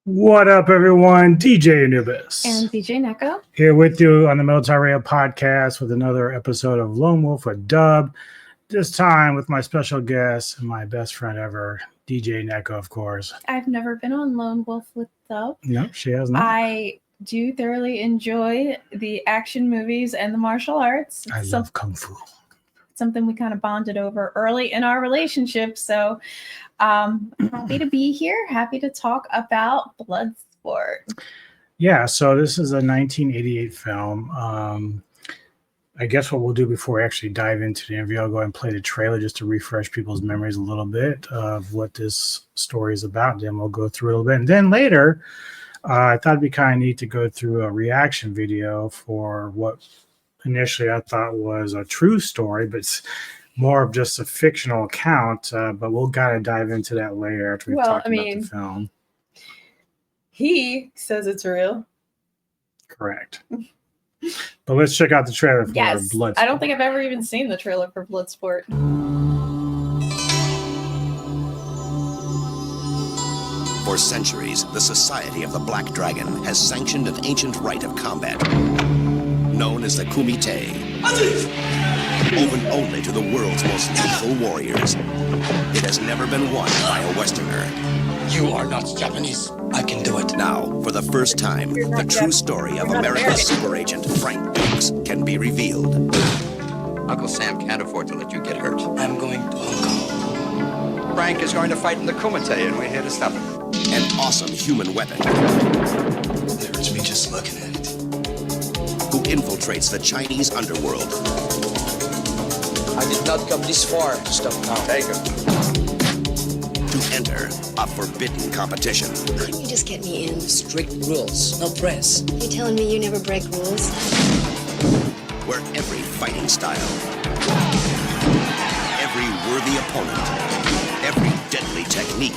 What up, everyone? DJ Anubis. And DJ Neko. Here with you on the Military Radio podcast with another episode of Lone Wolf with Dub. This time with my special guest and my best friend ever, DJ Neko, of course. I've never been on Lone Wolf with Dub. No, she has not. I do thoroughly enjoy the action movies and the martial arts. I love Kung Fu. Something we kind of bonded over early in our relationship. So happy to be here. Happy to talk about Bloodsport. Yeah, so this is a 1988 film. I guess what we'll do before we actually dive into the interview, I'll go ahead and play the trailer just to refresh people's memories a little bit of what this story is about. Then we'll go through it a little bit. And then later, I thought it'd be kind of neat to go through a reaction video for what initially I thought was a true story, but it's more of just a fictional account. But we'll kind of dive into that later after we've talked about the film. He says it's real. Correct. But let's check out the trailer for Bloodsport. I don't think I've ever even seen the trailer for Bloodsport. For centuries, the Society of the Black Dragon has sanctioned an ancient rite of combat known as the Kumite, open only to the world's most lethal warriors. It has never been won by a Westerner. You are not Japanese. I can do it. Now, for the first time, the true story of America's super agent, Frank Dukes, can be revealed. Uncle Sam can't afford to let you get hurt. I'm going to Hong Kong. Frank is going to fight in the Kumite, and we're here to stop him. An awesome human weapon. It hurts me just looking at it. Who infiltrates the Chinese underworld. I did not come this far to stop now. Take him. To enter a forbidden competition. Couldn't you just get me in? Strict rules, no press. You telling me you never break rules? Where every fighting style, every worthy opponent, every deadly technique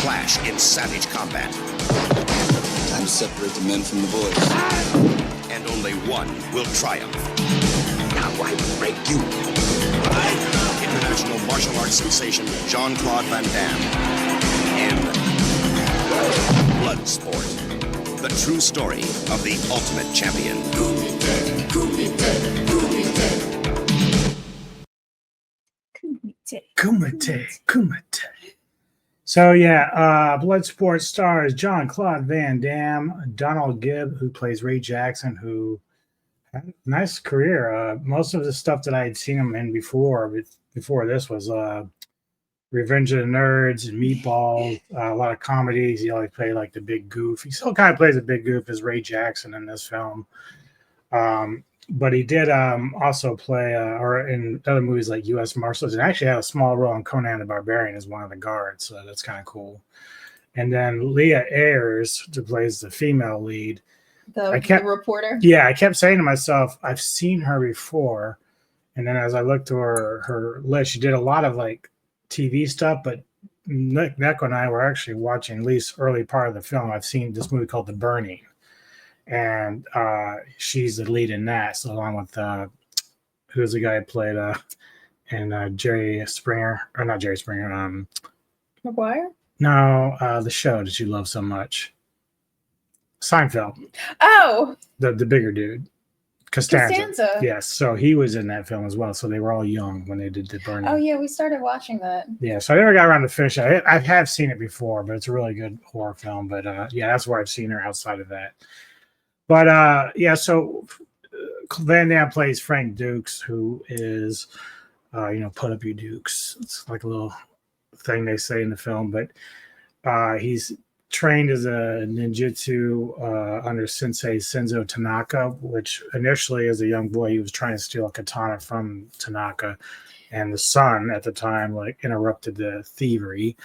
clash in savage combat. Time to separate the men from the boys. And only one will triumph. Now I break you. International martial arts sensation Jean-Claude Van Damme in Bloodsport, the true story of the ultimate champion. Kumite. So yeah, Bloodsport stars Jean-Claude Van Damme, Donald Gibb, who plays Ray Jackson, who had a nice career. Most of the stuff that I had seen him in before this was Revenge of the Nerds and Meatballs, a lot of comedies. He always played like the big goof. He still kind of plays a big goof as Ray Jackson in this film. But he did also play or in other movies like U.S. Marshals, and actually had a small role in Conan the Barbarian as one of the guards. So that's kind of cool. And then Leah Ayres, who plays the female lead. The reporter? Yeah, I kept saying to myself, I've seen her before. And then as I looked to her list, she did a lot of like TV stuff, but Neko and I were actually watching at least early part of the film. I've seen this movie called The Burning. And she's the lead in that, so along with who's the guy who played and Jerry Springer, or not Jerry Springer, McGuire? No, the show that you love so much, Seinfeld. Oh, the bigger dude, Costanza. Yes, yes. So he was in that film as well. So they were all young when they did The Burning. Oh yeah, we started watching that. Yeah, so I never got around to finish it. I have seen it before, but it's a really good horror film. But yeah, that's where I've seen her outside of that. But yeah, so Van Damme plays Frank Dukes, who is, put up your dukes. It's like a little thing they say in the film. But he's trained as a ninjutsu under Sensei Senzo Tanaka, which initially as a young boy, he was trying to steal a katana from Tanaka. And the son at the time, interrupted the thievery.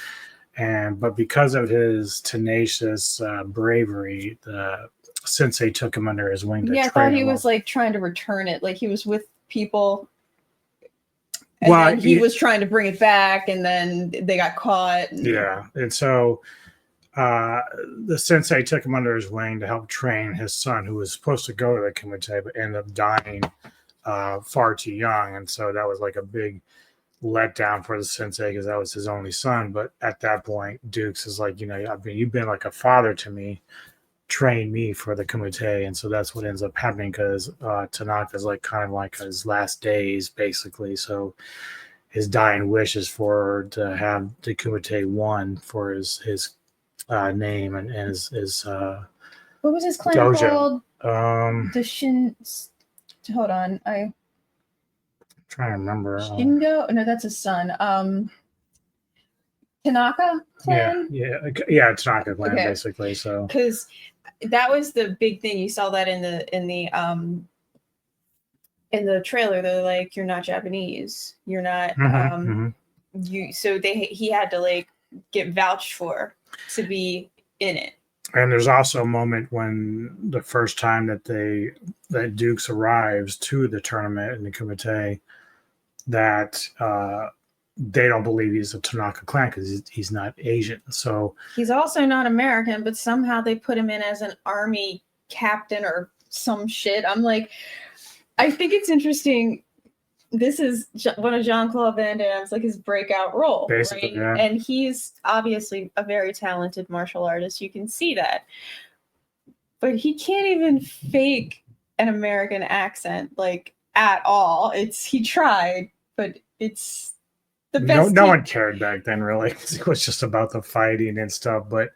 But because of his tenacious bravery, the Sensei took him under his wing to train him. I thought he was trying to return it. Like he was with people and then he was trying to bring it back and then they got caught. And so the Sensei took him under his wing to help train his son, who was supposed to go to the Kumite but ended up dying far too young. And so that was like a big let down for the sensei because that was his only son. But at that point, Dukes is like, I mean, you've been like a father to me, train me for the kumite. And so that's what ends up happening because Tanaka's like kind of like his last days, basically. So his dying wish is to have the kumite 1 for his name and his What was his clan dojo. called? The Shin. Hold on, I'm trying to remember. Shingo. No, that's his son. Tanaka clan. Yeah, Tanaka clan, okay. Basically. So because that was the big thing. You saw that in the trailer. They're like, you're not Japanese. You're not. You. So he had to like get vouched for to be in it. And there's also a moment when the first time that Dukes arrives to the tournament in the kumite, that they don't believe he's a Tanaka clan because he's not Asian. So he's also not American, but somehow they put him in as an army captain or some shit. I'm like, I think it's interesting. This is one of Jean-Claude Van Damme's like his breakout role, basically, right? Yeah. And he's obviously a very talented martial artist. You can see that, but he can't even fake an American accent like at all. He tried, but it's the best. No one cared back then, really. It was just about the fighting and stuff. But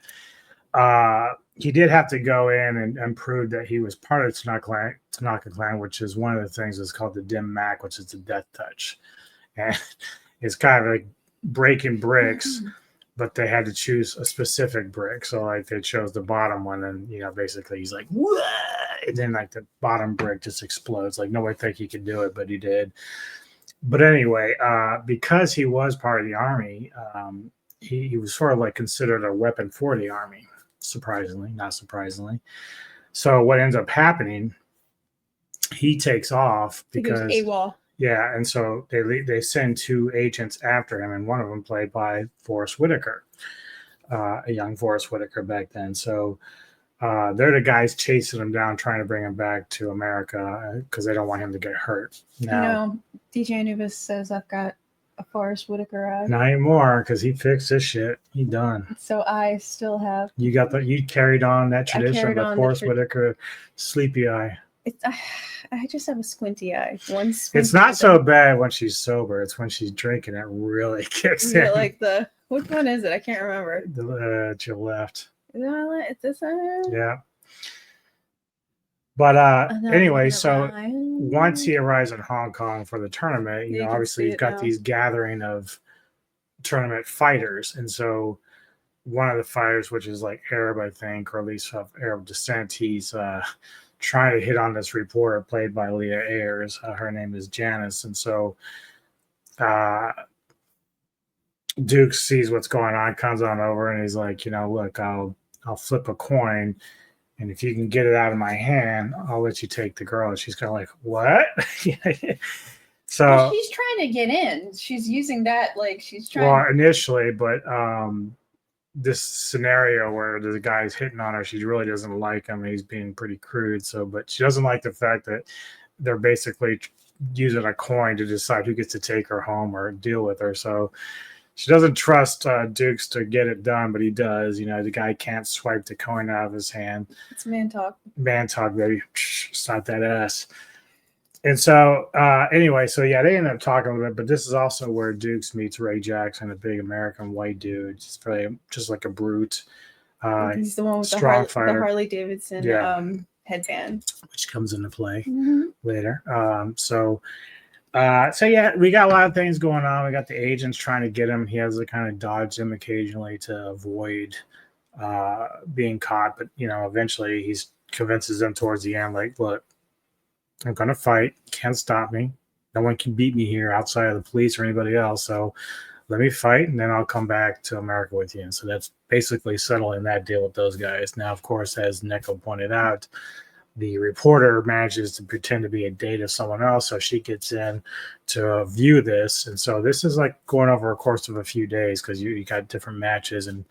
he did have to go in and prove that he was part of Tanaka clan, which is one of the things that's called the dim mak, which is the death touch. And it's kind of like breaking bricks, but they had to choose a specific brick. So like they chose the bottom one, and basically he's like, "Wah!" And then like the bottom brick just explodes. Like nobody think he could do it, but he did. But anyway, because he was part of the army, he was sort of like considered a weapon for the army. Not surprisingly. So what ends up happening, he takes off because AWOL. Yeah, and so they send 2 agents after him, and one of them played by Forrest Whitaker, a young Forrest Whitaker back then. So they're the guys chasing him down, trying to bring him back to America because they don't want him to get hurt. Now, DJ Anubis says I've got a Forrest Whitaker eye. Not anymore, because he fixed his shit. He done. So I still have. You carried on that tradition of Forrest Whitaker sleepy eye. I just have a squinty eye. It's not so bad when she's sober. It's when she's drinking it really kicks in. Like which one is it? I can't remember. To your left. Is this one? Yeah. But anyway, so once he arrives in Hong Kong for the tournament, obviously you've got these gathering of tournament fighters. And so one of the fighters, which is like Arab, I think, or at least of Arab descent, he's trying to hit on this reporter played by Leah Ayres. Her name is Janice. And so Duke sees what's going on, comes on over, and he's like, look, I'll flip a coin. And if you can get it out of my hand, I'll let you take the girl. And she's kind of like, what? So she's trying to get in. She's using that like she's trying. Well, initially, but this scenario where the guy's hitting on her, she really doesn't like him. He's being pretty crude. But she doesn't like the fact that they're basically using a coin to decide who gets to take her home or deal with her. So she doesn't trust Dukes to get it done, but he does. The guy can't swipe the coin out of his hand. It's man talk. Man talk, baby. Stop that ass. And so, anyway, they end up talking a little bit, but this is also where Dukes meets Ray Jackson, a big American white dude. Just like a brute. He's the one with the Harley Davidson headband. Which comes into play later. We got a lot of things going on. We got the agents trying to get him. He has to kind of dodge them occasionally to avoid being caught. But, eventually he convinces them towards the end, like, look, I'm going to fight. You can't stop me. No one can beat me here outside of the police or anybody else. So let me fight, and then I'll come back to America with you. And so that's basically settling that deal with those guys. Now, of course, as Neko pointed out, the reporter manages to pretend to be a date of someone else, so she gets in to view this. And so this is like going over a course of a few days because you got different matches. And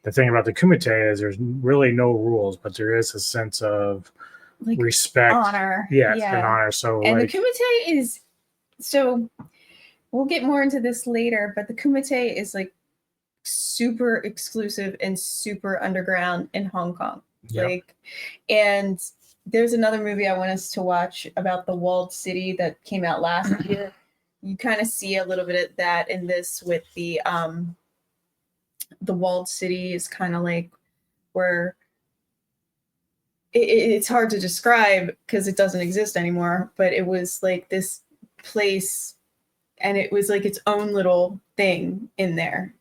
the thing about the kumite is there's really no rules, but there is a sense of respect, honor. And honor. So the kumite is so we'll get more into this later, but the Kumite is like super exclusive and super underground in Hong Kong. Yep. Like, and there's another movie I want us to watch about the walled city that came out last year. You kind of see a little bit of that in this with the walled city is kind of like where it's hard to describe because it doesn't exist anymore, but it was like this place and it was like its own little thing in there.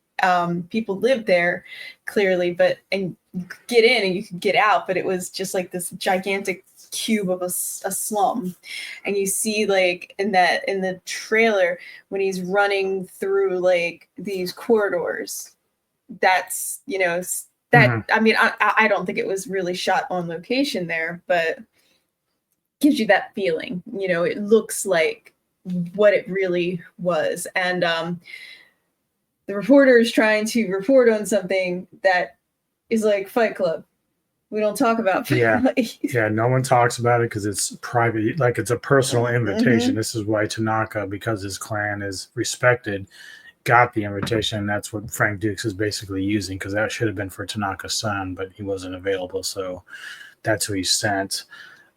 People lived there clearly, and you could get in and you could get out, but it was just like this gigantic cube of a slum. And you see like in the trailer when he's running through like these corridors, that's, you know, that, I mean, I don't think it was really shot on location there, but gives you that feeling, you know, it looks like what it really was. And the reporter is trying to report on something that is like Fight Club. We don't talk about Fight Yeah, no one talks about it because it's private, like it's a personal invitation. This is why Tanaka, because his clan is respected, got the invitation. That's what Frank Dukes is basically using, because that should have been for Tanaka's son, but he wasn't available, so that's who he sent.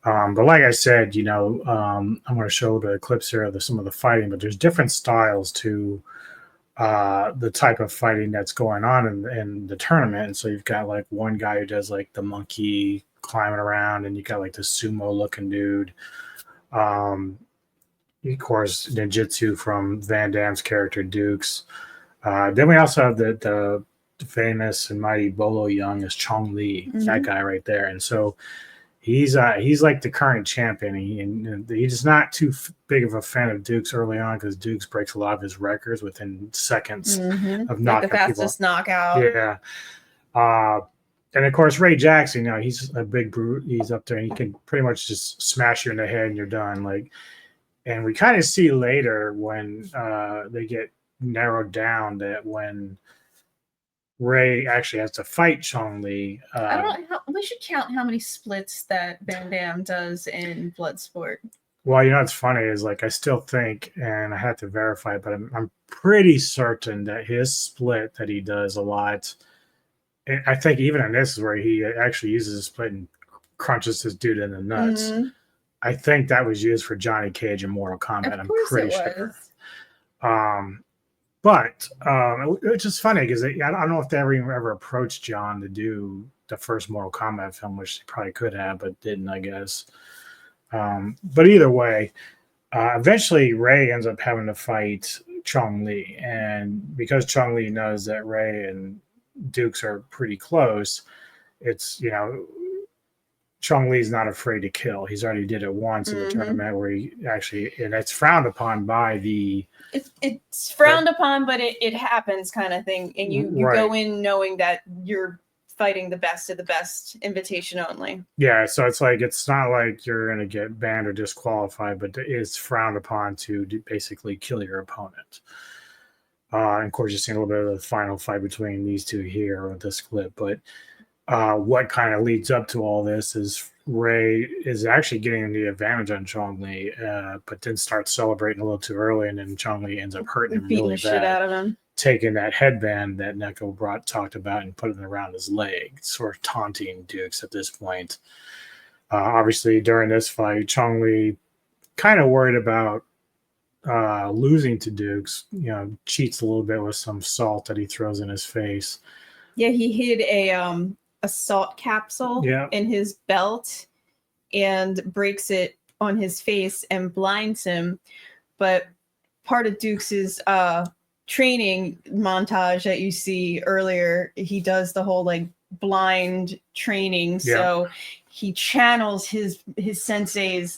But like I said, you know, I'm going to show the clips here of some of the fighting, but there's different styles to the type of fighting that's going on in the tournament. And so you've got like one guy who does like the monkey climbing around, and you got like the sumo looking dude. Of course, ninjutsu from Van Damme's character Dukes. Then we also have the famous and mighty Bolo Young as Chong Li, that guy right there. And so he's like the current champion. He's not too big of a fan of Dukes early on because Dukes breaks a lot of his records within seconds of knocking like the fastest people. knockout. Yeah. And of course, Ray Jackson, you know, he's a big brute. He's up there and he can pretty much just smash you in the head and you're done. Like, and we kind of see later when they get narrowed down that when Ray actually has to fight Chong Li. I don't know. We should count how many splits that Van Damme does in Bloodsport. Well, you know what's funny is like I still think, and I have to verify it, but I'm pretty certain that his split that he does a lot. I think even in this is where he actually uses a split and crunches his dude in the nuts. I think that was used for Johnny Cage in Mortal Kombat. I'm pretty sure. But it's just funny because I don't know if they ever approached John to do the first Mortal Kombat film, which they probably could have, but didn't, I guess. But either way, eventually Ray ends up having to fight Chong Li. And because Chong Li knows that Ray and Dukes are pretty close, it's, you know, Chong Li's not afraid to kill. He's already did it once in the tournament where he actually, and it's frowned upon by the... It's frowned upon, but it happens kind of thing. And you go in knowing that you're fighting the best of the best, invitation only. Yeah, so it's like, it's not like you're going to get banned or disqualified, but it's frowned upon to basically kill your opponent. And of course, you're seeing a little bit of the final fight between these two here with this clip, but what kind of leads up to all this is Ray is actually getting the advantage on Chong Li, but then starts celebrating a little too early, and then Chong Li ends up hurting him beating really the shit out of him, taking that headband that Neko talked about and putting it around his leg, sort of taunting Dukes at this point. Obviously, during this fight, Chong Li kind of worried about losing to Dukes, you know, cheats a little bit with some salt that he throws in his face. Yeah, he hid a salt capsule in his belt and breaks it on his face and blinds him. But part of Dukes's training montage that you see earlier, he does the whole like blind training. So he channels his sensei's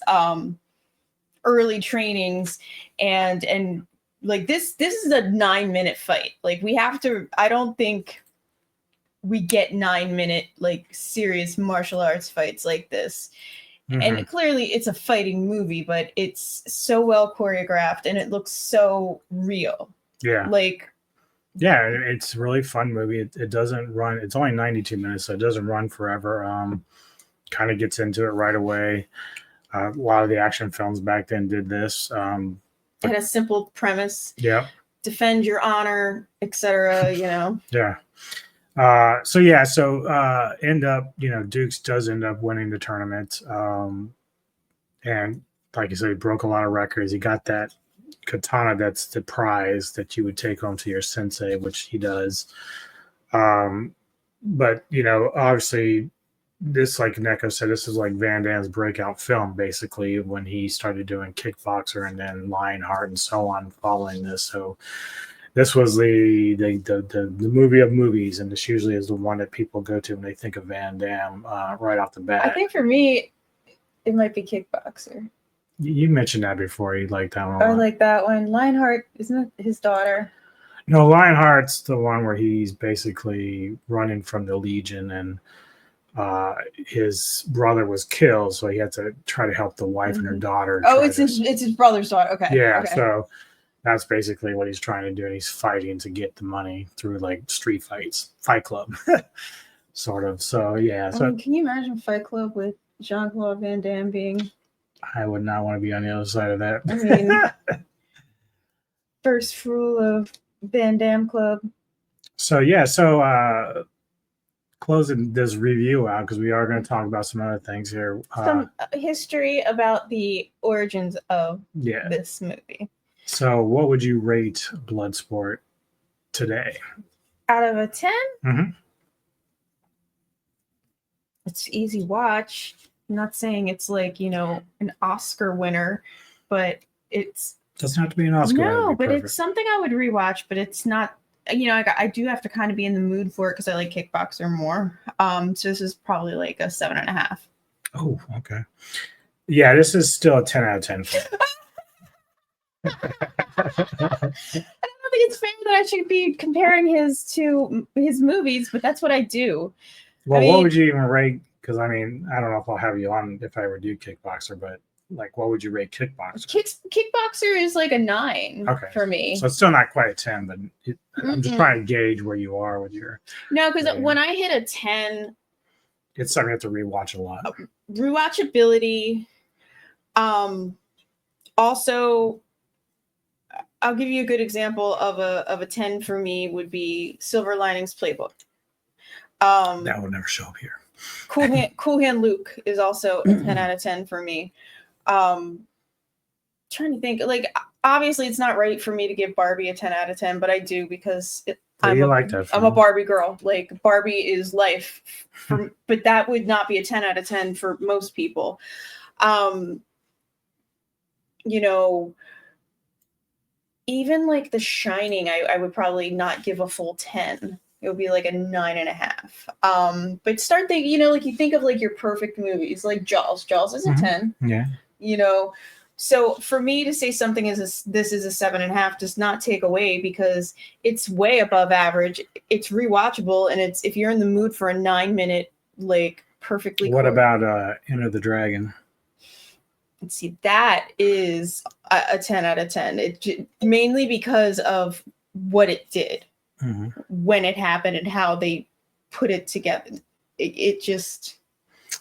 early trainings and like this is a 9-minute fight. Like I don't think we get 9-minute like serious martial arts fights like this. And clearly it's a fighting movie, but it's so well choreographed and it looks so real. It's a really fun movie. It doesn't run, it's only 92 minutes, so it doesn't run forever. Kind of gets into it right away. A lot of the action films back then did this. It had a simple premise. Yeah. Defend your honor, etc. Yeah. So end up, Dukes does end up winning the tournament. And like you said, he broke a lot of records. He got that katana that's the prize that you would take home to your sensei, which he does. But obviously this, like Neko said, this is like Van Damme's breakout film, basically, when he started doing Kickboxer and then Lionheart and so on following this. So this was the movie of movies, and this usually is the one that people go to when they think of Van Damme right off the bat. I think for me, it might be Kickboxer. You mentioned that before. You like that one. I like that one. Lionheart, isn't it his daughter? No, Lionheart's the one where he's basically running from the Legion, and his brother was killed, so he had to try to help the wife and her daughter. Oh, it's his brother's daughter. Okay. Yeah, okay. So that's basically what he's trying to do, and he's fighting to get the money through like street fights, Fight Club, sort of. So yeah. So can you imagine Fight Club with Jean-Claude Van Damme being? I would not want to be on the other side of that. I mean, first rule of Van Damme Club. So closing this review out, because we are going to talk about some other things here. Some history about the origins of this movie. So what would you rate Bloodsport today? Out of a 10? Mm-hmm. It's easy watch. I'm not saying it's like, an Oscar winner, but it's... Doesn't have to be an Oscar winner. No, but it's something I would rewatch, but it's not... I do have to kind of be in the mood for it because I like Kickboxer more. So this is probably like a 7.5. Oh, okay. Yeah, this is still a 10 out of 10 film. I don't think it's fair that I should be comparing his movies, but that's what I do. Well, what would you even rate? Because I don't know if I'll have you on if I ever do Kickboxer, but like, what would you rate Kickboxer? Kickboxer is like a 9 for me. So it's still not quite a 10, but I'm just trying to gauge where you are with your. No, because when I hit a 10, it's something you have to rewatch a lot. Rewatchability. Also, I'll give you a good example of a 10 for me would be Silver Linings Playbook. That will never show up here. Cool Hand Luke is also a 10 out of 10 for me. Trying to think, like, obviously it's not right for me to give Barbie a 10 out of 10, but I do because I'm a Barbie girl. Like, Barbie is life, but that would not be a 10 out of 10 for most people. Even like The Shining, I would probably not give a full 10. It would be like a 9.5. But start thinking, like you think of like your perfect movies, like Jaws. Jaws is a 10. Yeah. So for me to say something this is a 7.5 does not take away because it's way above average. It's rewatchable, and it's if you're in the mood for a 9-minute like perfectly. What about Enter the Dragon? And see, that is a 10 out of 10. Mainly because of what it did. Mm-hmm. When it happened and how they put it together. It just...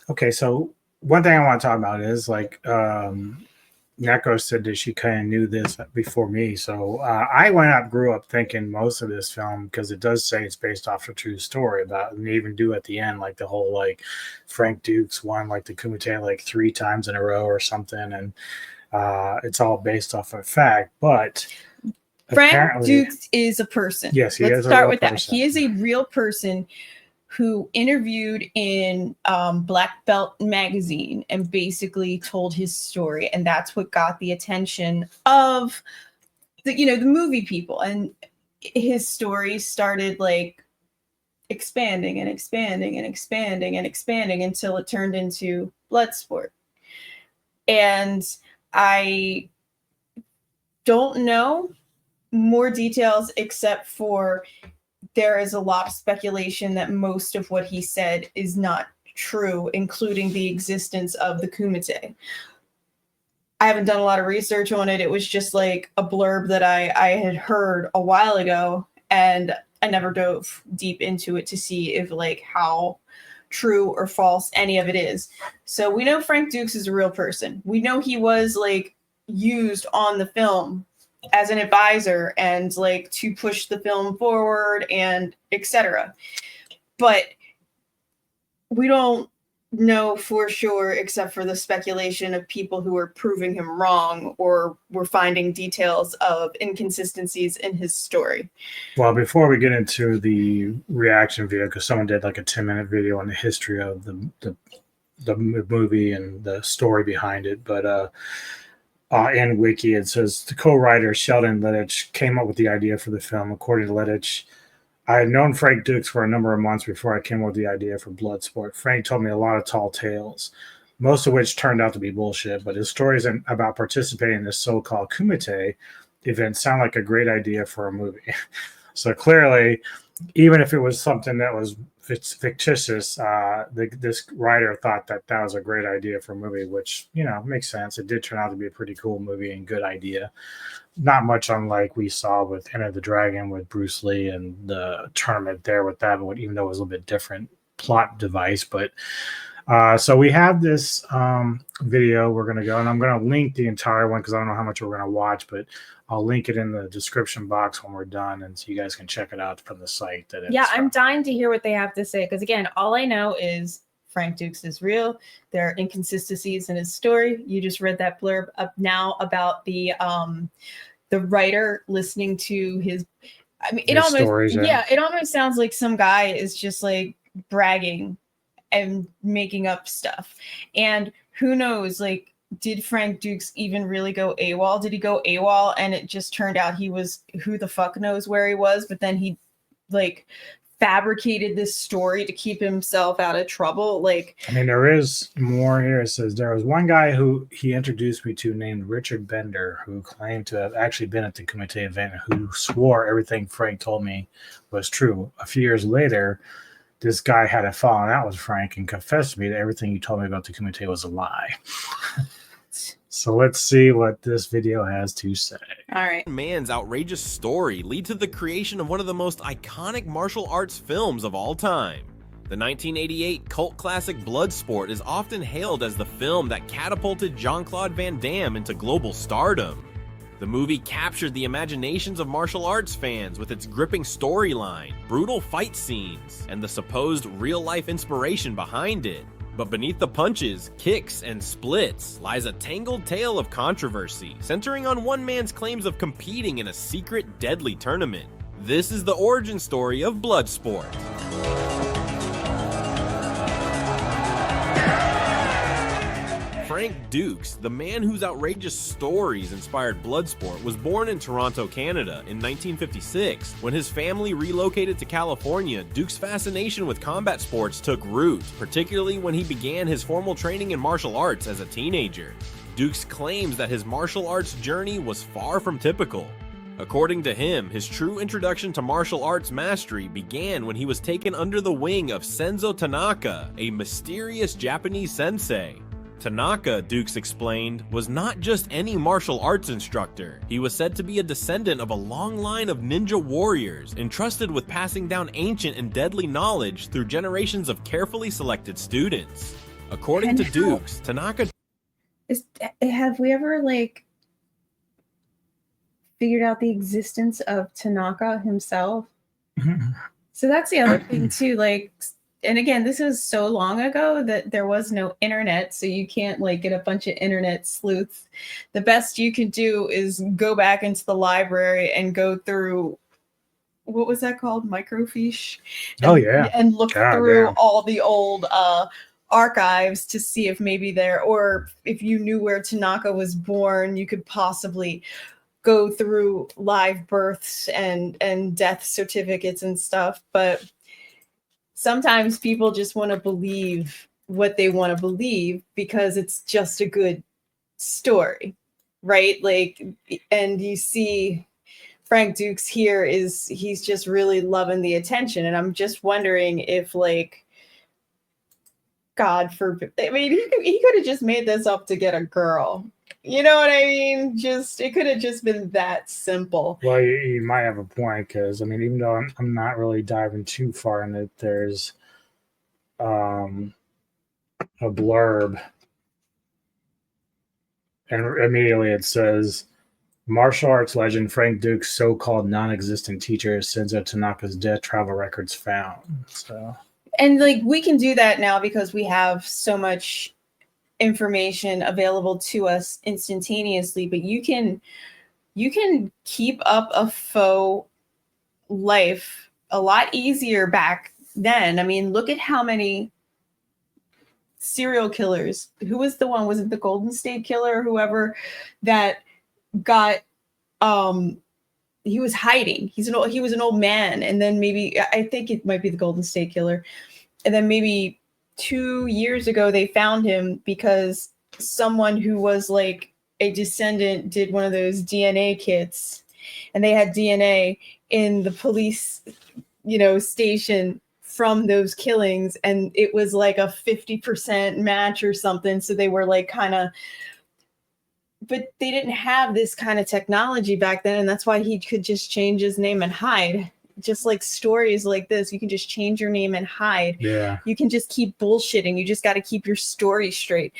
Okay, so one thing I want to talk about is like Neko said that she kind of knew this before me. So I grew up thinking most of this film, because it does say it's based off a true story about, and they even do at the end, like the whole like Frank Dukes won like the Kumite like 3 times in a row or something. And it's all based off of fact, but... Frank Dukes is a person. Yes, Let's start with that. He is a real person who interviewed in Black Belt magazine and basically told his story, and that's what got the attention of the movie people. And his story started like expanding and expanding and expanding and expanding until it turned into Bloodsport. And I don't know more details except for there is a lot of speculation that most of what he said is not true, including the existence of the Kumite. I haven't done a lot of research on it. It was just like a blurb that I had heard a while ago, and I never dove deep into it to see if like how true or false any of it is. So we know Frank Dukes is a real person. We know he was like used on the film as an advisor and like to push the film forward and etc. But we don't know for sure, except for the speculation of people who are proving him wrong or were finding details of inconsistencies in his story. Well, before we get into the reaction video, because someone did like a 10-minute video on the history of the movie and the story behind it, but in Wiki it says the co-writer Sheldon Littich came up with the idea for the film. According to Littich, I had known Frank Dukes for a number of months before I came up with the idea for Bloodsport. Frank told me a lot of tall tales, most of which turned out to be bullshit, but his stories about participating in this so-called Kumite event sound like a great idea for a movie. So clearly, even if it was something that was fictitious, this writer thought that was a great idea for a movie, which, makes sense. It did turn out to be a pretty cool movie and good idea. Not much unlike we saw with Enter the Dragon with Bruce Lee and the tournament there with that, even though it was a little bit different plot device. But so we have this video. We're going to go, and I'm going to link the entire one because I don't know how much we're going to watch, but I'll link it in the description box when we're done, and so you guys can check it out from the site. I'm dying to hear what they have to say because, again, all I know is Frank Dukes is real. There are inconsistencies in his story. You just read that blurb up now about the writer listening to his. I mean, it almost stories, it almost sounds like some guy is just like bragging and making up stuff, and who knows, like. Did Frank Dukes even really go AWOL? Did he go AWOL and it just turned out he was who the fuck knows where he was, but then he like fabricated this story to keep himself out of trouble? Like, I mean, there is more here. It says there was one guy who he introduced me to named Richard Bender, who claimed to have actually been at the Kumite event, who swore everything Frank told me was true. A few years later, this guy had a falling out with Frank and confessed to me that everything he told me about the Kumite was a lie. So let's see what this video has to say. All right. Man's outrageous story lead to the creation of one of the most iconic martial arts films of all time. The 1988 cult classic Bloodsport is often hailed as the film that catapulted Jean-Claude Van Damme into global stardom. The movie captured the imaginations of martial arts fans with its gripping storyline, brutal fight scenes, and the supposed real-life inspiration behind it. But beneath the punches, kicks, and splits lies a tangled tale of controversy, centering on one man's claims of competing in a secret, deadly tournament. This is the origin story of Bloodsport. Frank Dukes, the man whose outrageous stories inspired Bloodsport, was born in Toronto, Canada in 1956. When his family relocated to California, Dukes' fascination with combat sports took root, particularly when he began his formal training in martial arts as a teenager. Dukes claims that his martial arts journey was far from typical. According to him, his true introduction to martial arts mastery began when he was taken under the wing of Senzo Tanaka, a mysterious Japanese sensei. Tanaka, Dukes explained, was not just any martial arts instructor. He was said to be a descendant of a long line of ninja warriors, entrusted with passing down ancient and deadly knowledge through generations of carefully selected students. According to Dukes, Tanaka... Have we ever, figured out the existence of Tanaka himself? So that's the other thing, too, and again, this is so long ago that there was no internet, so you can't get a bunch of internet sleuths. The best you can do is go back into the library and go through, what was that called? Microfiche? And look through all the old archives to see if maybe or if you knew where Tanaka was born, you could possibly go through live births and death certificates and stuff. But sometimes people just want to believe what they want to believe because it's just a good story, right? And you see Frank Dukes here he's just really loving the attention. And I'm just wondering if God forbid, I mean, he could have just made this up to get a girl. You know what I mean? It could have just been that simple. Well, you might have a point because, I mean, even though I'm not really diving too far in it, there's a blurb And immediately it says, martial arts legend Frank Duke's so-called non-existent teacher Senzo Tanaka's death travel records found. So, and like we can do that now because we have so much information available to us instantaneously, but you can keep up a faux life a lot easier back then. I mean, look at how many serial killers. Who was the one? Was it the Golden State Killer or whoever that got he was hiding. He was an old man, and then maybe I think it might be the Golden State Killer. And then maybe 2 years ago they found him because someone who was like a descendant did one of those DNA kits, and they had DNA in the police, station from those killings, and it was like a 50% match or something. So they were like but they didn't have this kind of technology back then, and that's why he could just change his name and hide. Just like stories like this, you can just change your name and hide. yeah. You can just keep bullshitting. You just got to keep your story straight.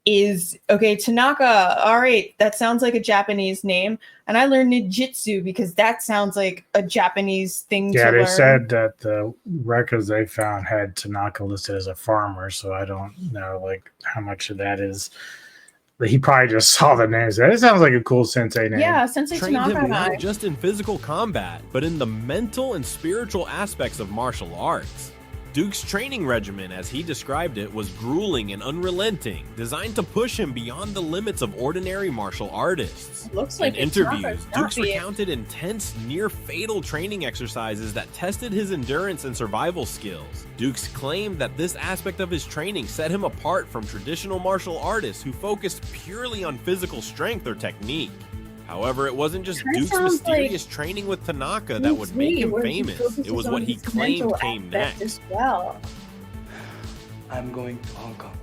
Tanaka, all right, that sounds like a Japanese name. And I learned ninjutsu because that sounds like a Japanese thing to learn. Yeah, they said that the records they found had Tanaka listed as a farmer, so I don't know like how much of that is. But he probably just saw the name. It sounds like a cool sensei name. Yeah, Sensei Trained Tanaka. him not just in physical combat, but in the mental and spiritual aspects of martial arts. Duke's training regimen, as he described it, was grueling and unrelenting, designed to push him beyond the limits of ordinary martial artists. Looks like in interviews, Dukes recounted intense, near-fatal training exercises that tested his endurance and survival skills. Dukes claimed that this aspect of his training set him apart from traditional martial artists who focused purely on physical strength or technique. However, it wasn't just Duke's mysterious training with Tanaka that would make him famous. It was what he claimed came next. As well. I'm going to Hong Kong.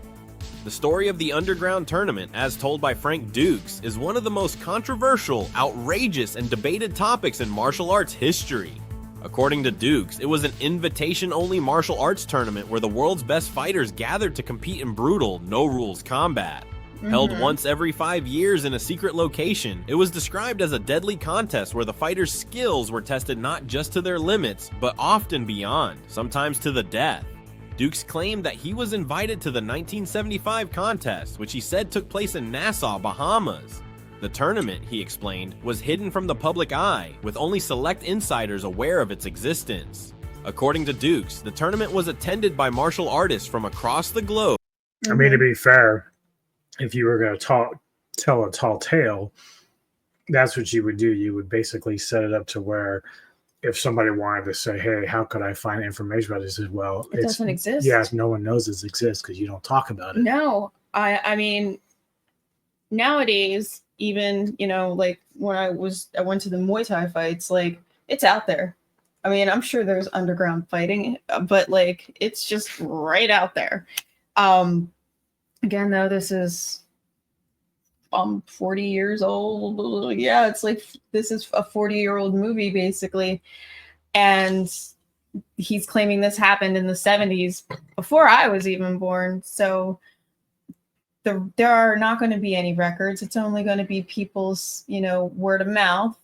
The story of the underground tournament, as told by Frank Dukes, is one of the most controversial, outrageous, and debated topics in martial arts history. According to Dukes, it was an invitation-only martial arts tournament where the world's best fighters gathered to compete in brutal, no-rules combat. Held once every 5 years in a secret location, it was described as a deadly contest where the fighters' skills were tested not just to their limits, but often beyond, sometimes to the death. Dukes claimed that he was invited to the 1975 contest, which he said took place in Nassau, Bahamas. The tournament, he explained, was hidden from the public eye, with only select insiders aware of its existence. According to Dukes, the tournament was attended by martial artists from across the globe. I mean, to be fair, if you were going to tell a tall tale, that's what you would do. You would basically set it up to where if somebody wanted to say, hey, how could I find information about this? As well, it doesn't exist. Yes, no one knows this exists because you don't talk about it. No, I mean, nowadays, even, like when I went to the Muay Thai fights, like it's out there. I mean, I'm sure there's underground fighting, but like it's just right out there. Again, though, this is 40 years old. Yeah, it's like this is a 40-year-old movie, basically. And he's claiming this happened in the 70s before I was even born. So there are not going to be any records. It's only going to be people's, word of mouth.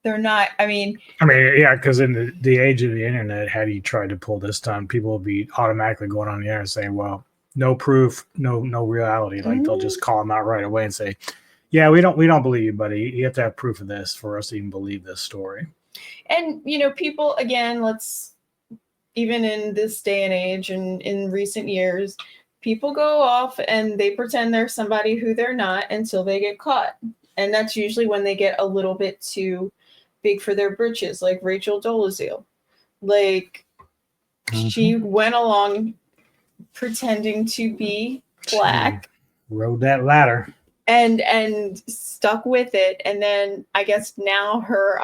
They're not, yeah, because in the age of the internet, had he tried to pull this stunt, people would be automatically going on the air and saying, well, no proof, no reality. Like they'll just call him out right away and say, yeah, we don't believe you, buddy. You have to have proof of this for us to even believe this story. And, people, again, even in this day and age and in recent years, people go off and they pretend they're somebody who they're not until they get caught. And that's usually when they get a little bit too big for their britches, like Rachel Dolezal. Like, she went along pretending to be black. She rode that ladder. And stuck with it. And then I guess now her,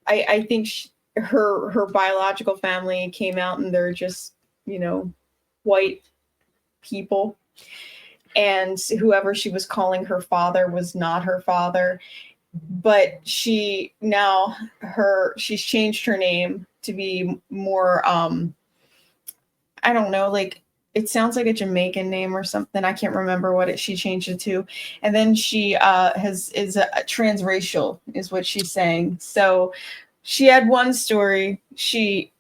I think her biological family came out and they're just, white people. And whoever she was calling her father was not her father. But she's changed her name to be more, I don't know, like it sounds like a Jamaican name or something. I can't remember what she changed it to. And then she is a transracial is what she's saying. So she had one story. She,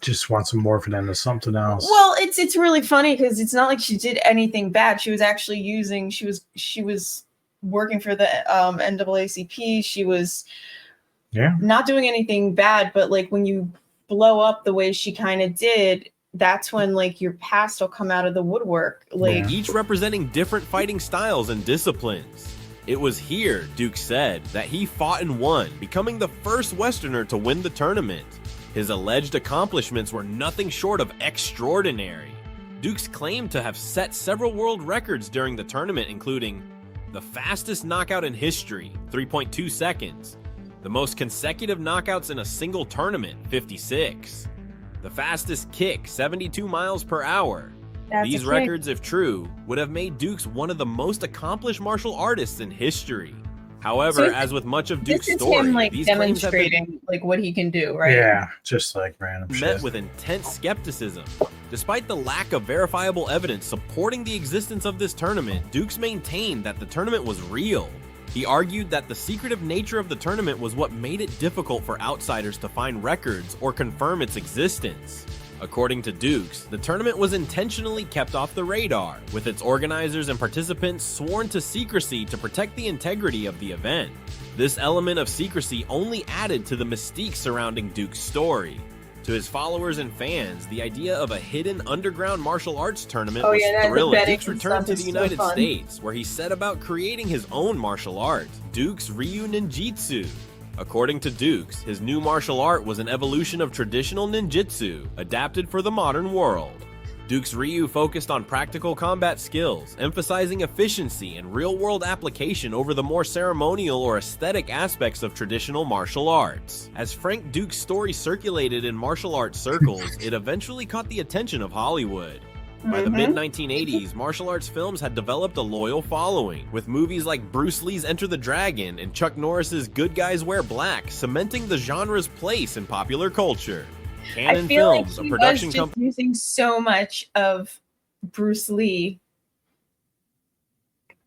just wants to morph it into something else. Well, it's really funny because it's not like she did anything bad. She was actually she was working for the NAACP. She was not doing anything bad, but like when you blow up the way she kind of did, that's when like your past will come out of the woodwork. Like each representing different fighting styles and disciplines. It was here, Duke said, that he fought and won, becoming the first Westerner to win the tournament. His alleged accomplishments were nothing short of extraordinary. Duke's claimed to have set several world records during the tournament, including the fastest knockout in history, 3.2 seconds, the most consecutive knockouts in a single tournament, 56, the fastest kick, 72 miles per hour. These records, if true, would have made Dukes one of the most accomplished martial artists in history. However, as with much of Duke's story, him, like, these claims have demonstrating like what he can do, right? Yeah, just like random shit. Met with intense skepticism. Despite the lack of verifiable evidence supporting the existence of this tournament, Dukes maintained that the tournament was real. He argued that the secretive nature of the tournament was what made it difficult for outsiders to find records or confirm its existence. According to Dukes, the tournament was intentionally kept off the radar, with its organizers and participants sworn to secrecy to protect the integrity of the event. This element of secrecy only added to the mystique surrounding Duke's story. To his followers and fans, the idea of a hidden underground martial arts tournament was thrilling. Dukes returned to the United States, where he set about creating his own martial art, Dukes Ryu Ninjitsu. According to Dukes, his new martial art was an evolution of traditional ninjutsu, adapted for the modern world. Dukes Ryu focused on practical combat skills, emphasizing efficiency and real-world application over the more ceremonial or aesthetic aspects of traditional martial arts. As Frank Duke's story circulated in martial arts circles, it eventually caught the attention of Hollywood. By the mid-1980s, martial arts films had developed a loyal following, with movies like Bruce Lee's Enter the Dragon and Chuck Norris's Good Guys Wear Black cementing the genre's place in popular culture. Canon Films, like a production company using so much of Bruce Lee.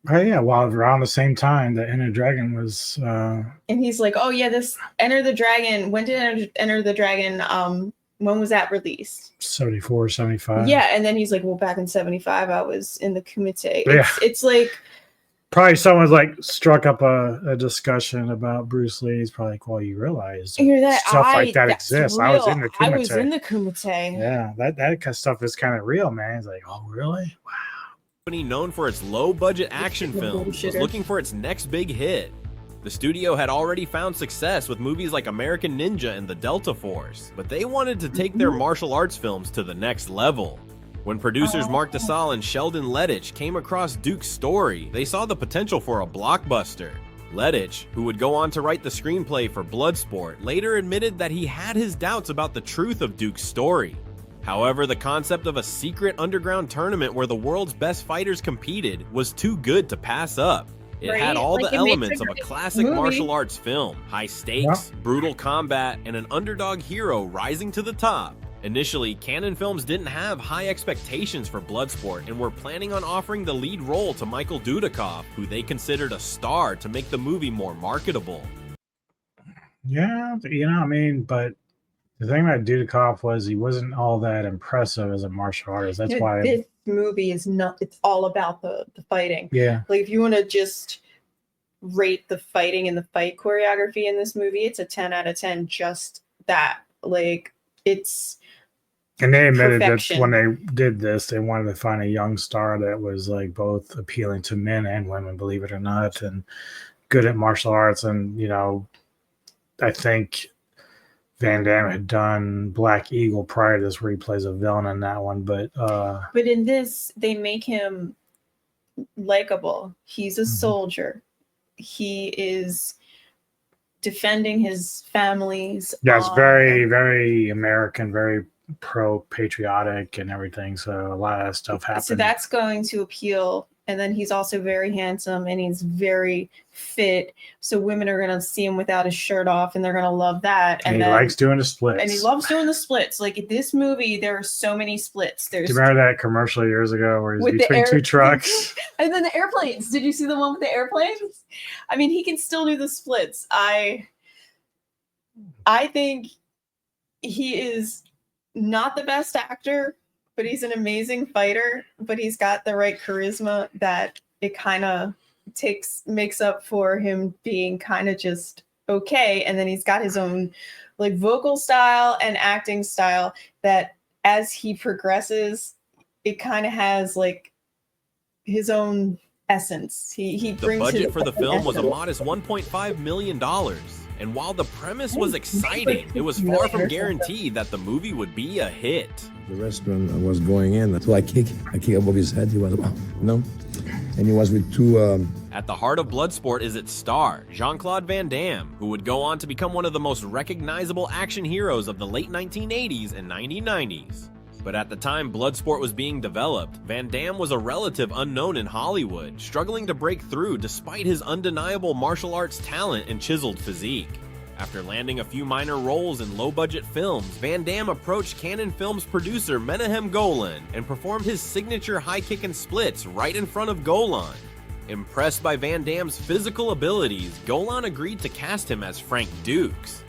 Oh yeah, well, around the same time that Enter the Dragon was And he's like, oh yeah, this Enter the Dragon, when did Enter the Dragon, when was that released? 74, 75. Yeah, and then he's like, well, back in 75, I was in the Kumite. Yeah. It's like... Probably someone's like struck up a discussion about Bruce Lee. He's probably like, well, you realize stuff like that exists. Real. I was in the Kumite. I was in the Kumite. Yeah, that kind of stuff is kind of real, man. It's like, oh, really? Wow. Company known for its low-budget action films was looking for its next big hit. The studio had already found success with movies like American Ninja and The Delta Force, but they wanted to take their martial arts films to the next level. When producers Mark DeSalle and Sheldon Lettich came across Duke's story, they saw the potential for a blockbuster. Lettich, who would go on to write the screenplay for Bloodsport, later admitted that he had his doubts about the truth of Duke's story. However, the concept of a secret underground tournament where the world's best fighters competed was too good to pass up. It had all the elements of a classic martial arts film: high stakes, brutal combat, and an underdog hero rising to the top. Initially, Canon Films didn't have high expectations for Bloodsport and were planning on offering the lead role to Michael Dudikoff, who they considered a star, to make the movie more marketable. Yeah, I mean, but the thing about Dudikoff was he wasn't all that impressive as a martial artist. That's why this movie is not. It's all about the fighting. Yeah, like if you want to just rate the fighting and the fight choreography in this movie, it's a 10 out of 10. Just that, like, it's. And they admitted perfection. that when they did this, they wanted to find a young star that was like both appealing to men and women, believe it or not, and good at martial arts. And I think Van Damme had done Black Eagle prior to this, where he plays a villain in that one. But in this, they make him likable. He's a soldier. He is defending his family's. Yeah, it's very, very American, very pro-patriotic and everything. So a lot of that stuff happens. So that's going to appeal And then he's also very handsome and he's very fit. So women are going to see him without his shirt off and they're going to love that. And he likes doing the splits. And he loves doing the splits. Like this movie, there are so many splits. Do you remember that commercial years ago where he's with between two trucks? And then the airplanes. Did you see the one with the airplanes? I mean, he can still do the splits. I think he is not the best actor, but he's an amazing fighter, but he's got the right charisma that it kind of makes up for him being kind of just okay. And then he's got his own like vocal style and acting style that as he progresses, it kind of has like his own essence. He brings the budget his for the film essence. was a modest $1.5 million. And while the premise was exciting, it was far from guaranteed that the movie would be a hit. The restaurant I was going in, so I kick above his head. He was, and he was with two. At the heart of Bloodsport is its star, Jean-Claude Van Damme, who would go on to become one of the most recognizable action heroes of the late 1980s and 1990s. But at the time Bloodsport was being developed, Van Damme was a relative unknown in Hollywood, struggling to break through despite his undeniable martial arts talent and chiseled physique. After landing a few minor roles in low-budget films, Van Damme approached Cannon Films producer Menahem Golan and performed his signature high kick and splits right in front of Golan. Impressed by Van Damme's physical abilities, Golan agreed to cast him as Frank Dukes.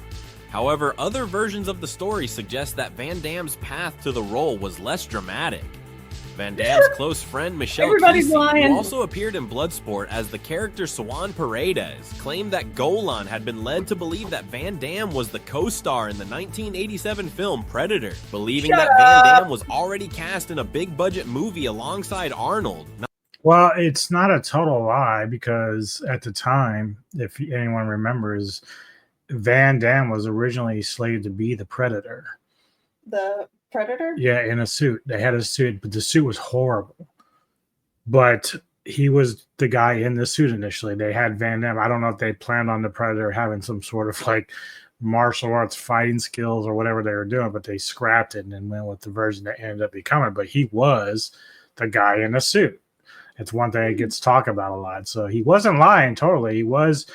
However, other versions of the story suggest that Van Damme's path to the role was less dramatic. Van Damme's close friend Michelle Keesey, who also appeared in Bloodsport as the character Swan Paredes, claimed that Golan had been led to believe that Van Damme was the co-star in the 1987 film Predator, believing that Van Damme was already cast in a big-budget movie alongside Arnold. Well, it's not a total lie because at the time, if anyone remembers, Van Damme was originally slated to be the Predator. The Predator? Yeah, in a suit. They had a suit, but the suit was horrible. But he was the guy in the suit initially. They had Van Damme. I don't know if they planned on the Predator having some sort of like martial arts fighting skills or whatever they were doing, but they scrapped it and then went with the version that ended up becoming. But he was the guy in the suit. It's one thing that gets talked about a lot. So he wasn't lying totally. He was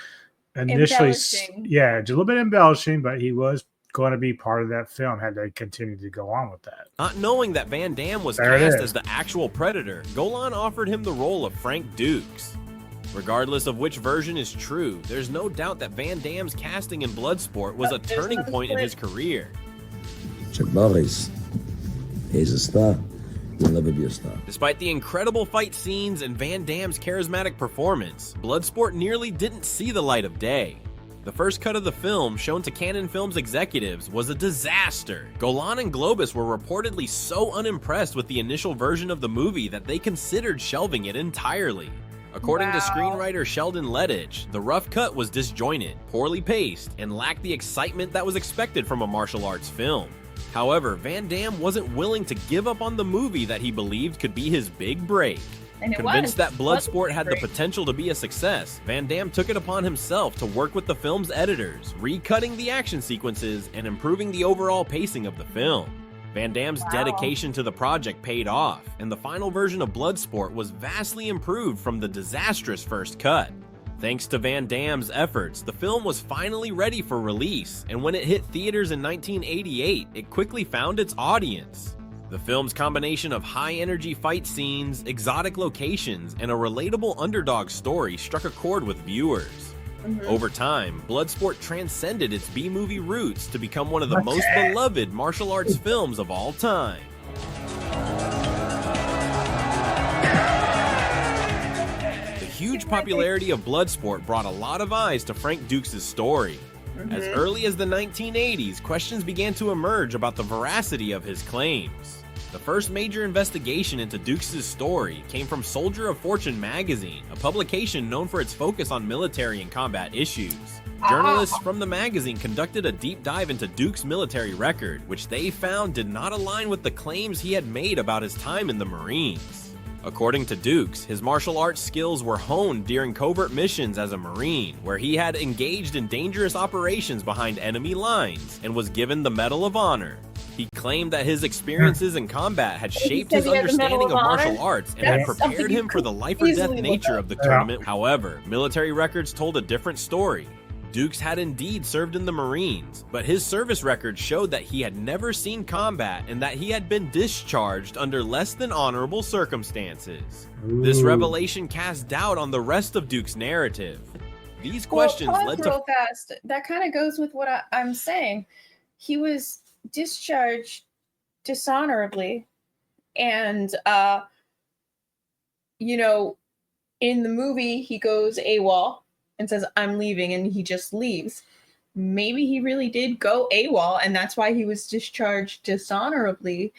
initially, yeah, a little bit embellishing, but he was going to be part of that film had they continued to go on with that. Not knowing that Van Damme was cast as the actual Predator, Golan offered him the role of Frank Dukes. Regardless of which version is true, there's no doubt that Van Damme's casting in Bloodsport was a turning point in his career. Chuck Norris is a star. He'll never be a star. Despite the incredible fight scenes and Van Damme's charismatic performance, Bloodsport nearly didn't see the light of day. The first cut of the film, shown to Cannon Films executives, was a disaster. Golan and Globus were reportedly so unimpressed with the initial version of the movie that they considered shelving it entirely. According to screenwriter Sheldon Lettich, the rough cut was disjointed, poorly paced, and lacked the excitement that was expected from a martial arts film. However, Van Damme wasn't willing to give up on the movie that he believed could be his big break. Convinced that Bloodsport had the potential to be a success, Van Damme took it upon himself to work with the film's editors, recutting the action sequences and improving the overall pacing of the film. Van Damme's dedication to the project paid off, and the final version of Bloodsport was vastly improved from the disastrous first cut. Thanks to Van Damme's efforts, the film was finally ready for release, and when it hit theaters in 1988, it quickly found its audience. The film's combination of high-energy fight scenes, exotic locations, and a relatable underdog story struck a chord with viewers. Over time, Bloodsport transcended its B-movie roots to become one of the most beloved martial arts films of all time. The huge popularity of Bloodsport brought a lot of eyes to Frank Dukes' story. As early as the 1980s, questions began to emerge about the veracity of his claims. The first major investigation into Dukes' story came from Soldier of Fortune magazine, a publication known for its focus on military and combat issues. Journalists from the magazine conducted a deep dive into Dukes' military record, which they found did not align with the claims he had made about his time in the Marines. According to Dukes, his martial arts skills were honed during covert missions as a Marine, where he had engaged in dangerous operations behind enemy lines and was given the Medal of Honor. He claimed that his experiences in combat had shaped said his he had the Medal understanding of of martial Honor. arts and That's had prepared something you him for the could life or death easily look nature up. of the tournament. However, military records told a different story. Dukes had indeed served in the Marines, but his service record showed that he had never seen combat and that he had been discharged under less than honorable circumstances. This revelation cast doubt on the rest of Duke's narrative. These questions pause led to real fast. That kind of goes with what I'm saying. He was discharged dishonorably, and in the movie he goes AWOL and says, I'm leaving, and he just leaves. Maybe he really did go AWOL, and that's why he was discharged dishonorably.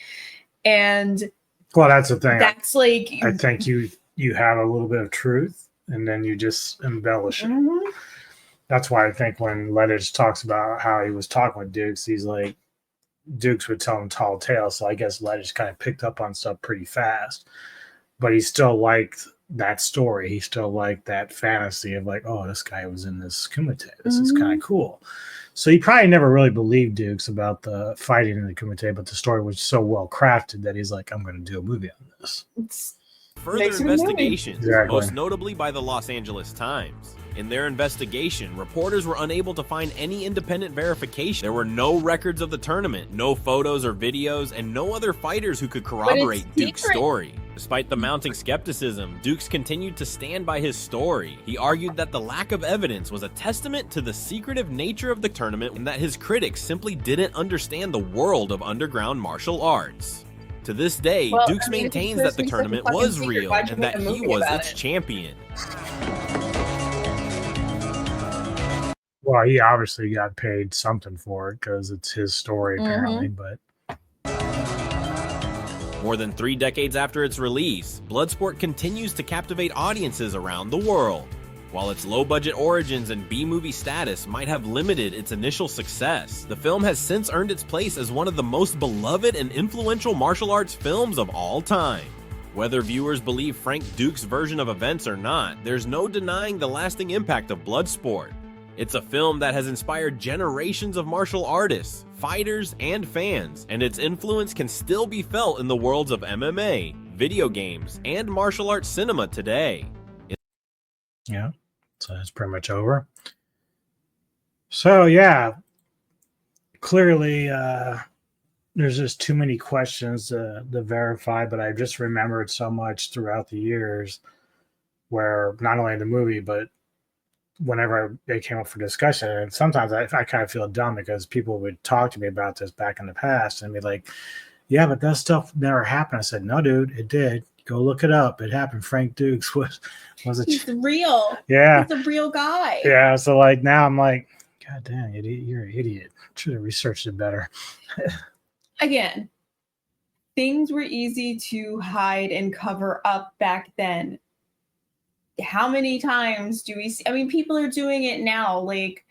And well, that's the thing. That's like, I think you have a little bit of truth, and then you just embellish it. Mhm. That's why I think when Lettich talks about how he was talking with Dukes, he's like, Dukes would tell him tall tales. So I guess Lettich kind of picked up on stuff pretty fast, but he still liked that story. He still liked that fantasy of like, oh, this guy was in this Kumite. This is kind of cool. So he probably never really believed Dukes about the fighting in the Kumite, but the story was so well crafted that he's like, I'm going to do a movie on this. further investigations, Exactly. most notably by the Los Angeles Times. In their investigation, reporters were unable to find any independent verification. There were no records of the tournament, no photos or videos, and no other fighters who could corroborate Duke's story. Despite the mounting skepticism, Dukes continued to stand by his story. He argued that the lack of evidence was a testament to the secretive nature of the tournament and that his critics simply didn't understand the world of underground martial arts. To this day, Dukes maintains that the tournament was real and that he was its champion. Well, he obviously got paid something for it because it's his story, apparently. But more than 3 decades after its release, Bloodsport continues to captivate audiences around the world. While its low-budget origins and B-movie status might have limited its initial success, the film has since earned its place as one of the most beloved and influential martial arts films of all time. Whether viewers believe Frank Duke's version of events or not, there's no denying the lasting impact of Bloodsport. It's a film that has inspired generations of martial artists, fighters, and fans, and its influence can still be felt in the worlds of MMA, video games, and martial arts cinema today. Yeah, so that's pretty much over. So yeah, clearly there's just too many questions to verify, but I just remembered so much throughout the years where not only the movie, but whenever they came up for discussion, and sometimes I kind of feel dumb because people would talk to me about this back in the past and be like, yeah, but that stuff never happened. I said, no, dude, it did. Go look it up. It happened. Frank Dukes was He's real. Yeah. He's a real guy. Yeah. So like now I'm like, God damn, you're an idiot. Should have researched it better. Again, things were easy to hide and cover up back then. How many times do we see? I mean, people are doing it now. Like,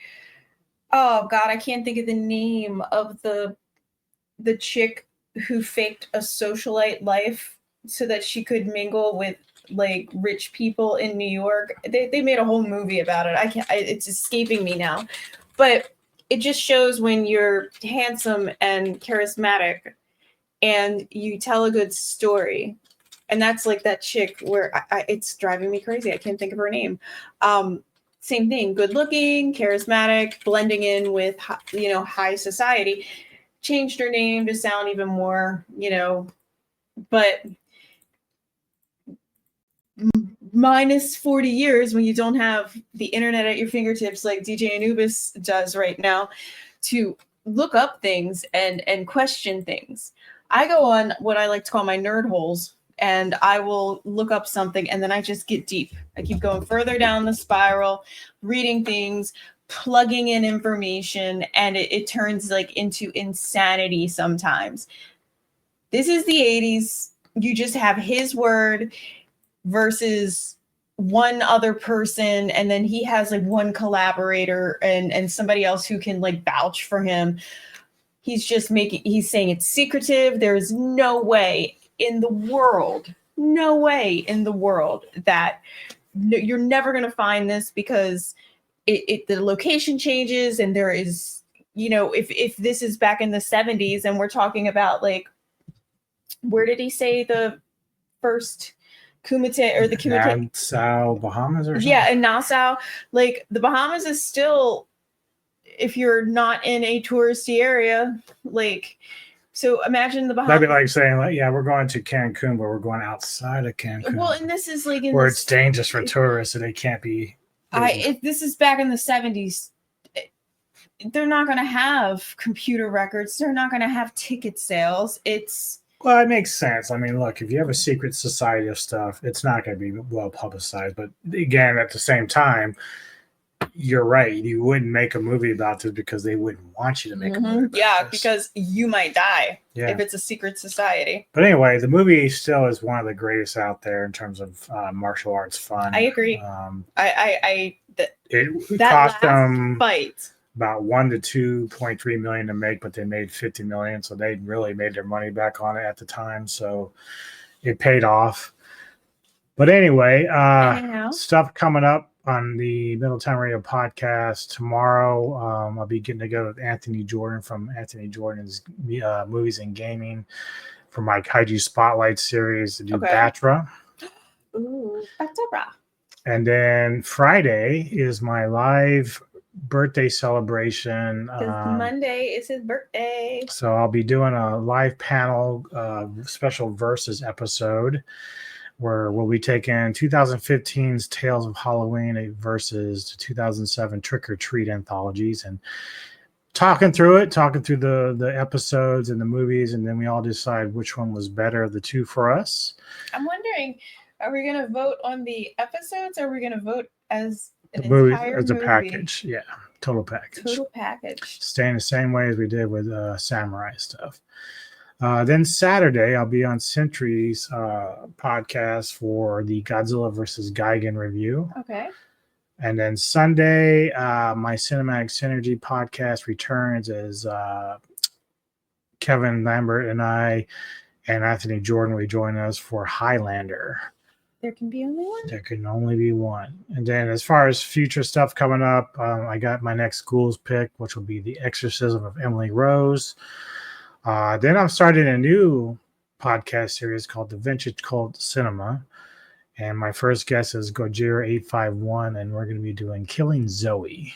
oh God, I can't think of the name of the chick who faked a socialite life so that she could mingle with like rich people in New York. They made a whole movie about it. It's escaping me now, but it just shows when you're handsome and charismatic and you tell a good story. And that's like that chick where it's driving me crazy. I can't think of her name. Same thing, good looking, charismatic, blending in with, high society. Changed her name to sound even more, but minus 40 years when you don't have the internet at your fingertips like DJ Anubis does right now to look up things and question things. I go on what I like to call my nerd holes, and I will look up something and then I just get deep. I keep going further down the spiral, reading things, plugging in information, and it turns like into insanity sometimes. This is the 80s. You just have his word versus one other person, and then he has like one collaborator and somebody else who can like vouch for him. He's saying it's secretive. There's no way in the world that you're never going to find this because the location changes and there is, if this is back in the 70s and we're talking about like, where did he say the first Kumite or the Kumite? Nassau, Bahamas or something? Yeah, in Nassau. Like the Bahamas is still, if you're not in a touristy area, like, so imagine the Bahamas. That'd be like saying, like, yeah, we're going to Cancun, but we're going outside of Cancun. Well, and this is like where it's dangerous for tourists, so they can't be. If this is back in the 70s, they're not going to have computer records. They're not going to have ticket sales. Well, it makes sense. I mean, look, if you have a secret society of stuff, it's not going to be well publicized. But again, at the same time, you're right. You wouldn't make a movie about this because they wouldn't want you to make a movie about this. Because you might die if it's a secret society. But anyway, the movie still is one of the greatest out there in terms of martial arts fun. I agree. It that cost them fight about $1 to $2.3 million to make, but they made $50 million, so they really made their money back on it at the time. So it paid off. But anyway, stuff coming up on the Middletown Radio podcast tomorrow. I'll be getting together with Anthony Jordan from Anthony Jordan's Movies and Gaming for my Kaiju Spotlight series to do Batra. Ooh, Batra. And then Friday is my live birthday celebration. Monday is his birthday. So I'll be doing a live panel special versus episode where we'll be taking 2015's Tales of Halloween versus the 2007 Trick or Treat anthologies and talking through the episodes and the movies, and then we all decide which one was better of the two for us. I'm wondering, are we going to vote on the episodes, or are we going to vote as the movie as a package? Yeah, total package. Staying the same way as we did with samurai stuff. Then Saturday, I'll be on Century's podcast for the Godzilla versus Gigan review. Okay. And then Sunday, my Cinematic Synergy podcast returns as Kevin Lambert and I and Anthony Jordan will join us for Highlander. There can be only one? There can only be one. And then as far as future stuff coming up, I got my next Ghouls pick, which will be The Exorcism of Emily Rose. Then I'm starting a new podcast series called The Vintage Cult Cinema. And my first guest is Gojira851, and we're going to be doing Killing Zoe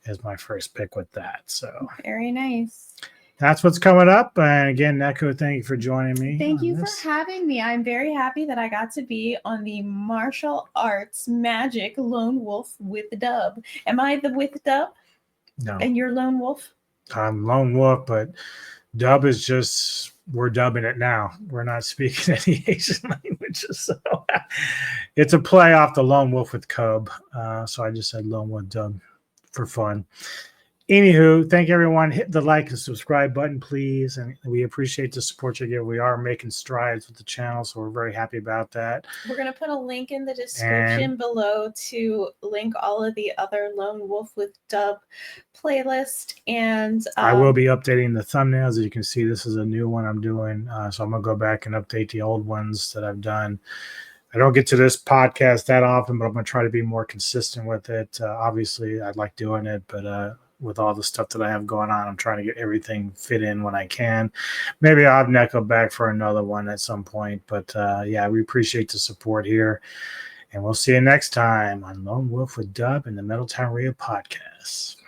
as my first pick with that. So very nice. That's what's coming up. And again, Neko, thank you for joining me. Thank you for having me. I'm very happy that I got to be on the martial arts magic Lone Wolf with Dub. Am I the with Dub? No. And you're Lone Wolf? I'm Lone Wolf, but Dub is just, we're dubbing it now. We're not speaking any Asian languages. So it's a play off the Lone Wolf with Cub. So I just said Lone Wolf Dub for fun. Anywho, thank everyone. Hit the like and subscribe button, please. And we appreciate the support you give. We are making strides with the channel, so we're very happy about that. We're going to put a link in the description below to link all of the other Lone Wolf with Dub playlist. And I will be updating the thumbnails. As you can see, this is a new one I'm doing. So I'm going to go back and update the old ones that I've done. I don't get to this podcast that often, but I'm going to try to be more consistent with it. Obviously, I'd like doing it, but with all the stuff that I have going on, I'm trying to get everything fit in when I can. Maybe I'll have Neko back for another one at some point. But yeah, we appreciate the support here. And we'll see you next time on Lone Wolf with Dub and the Middletown Rio podcast.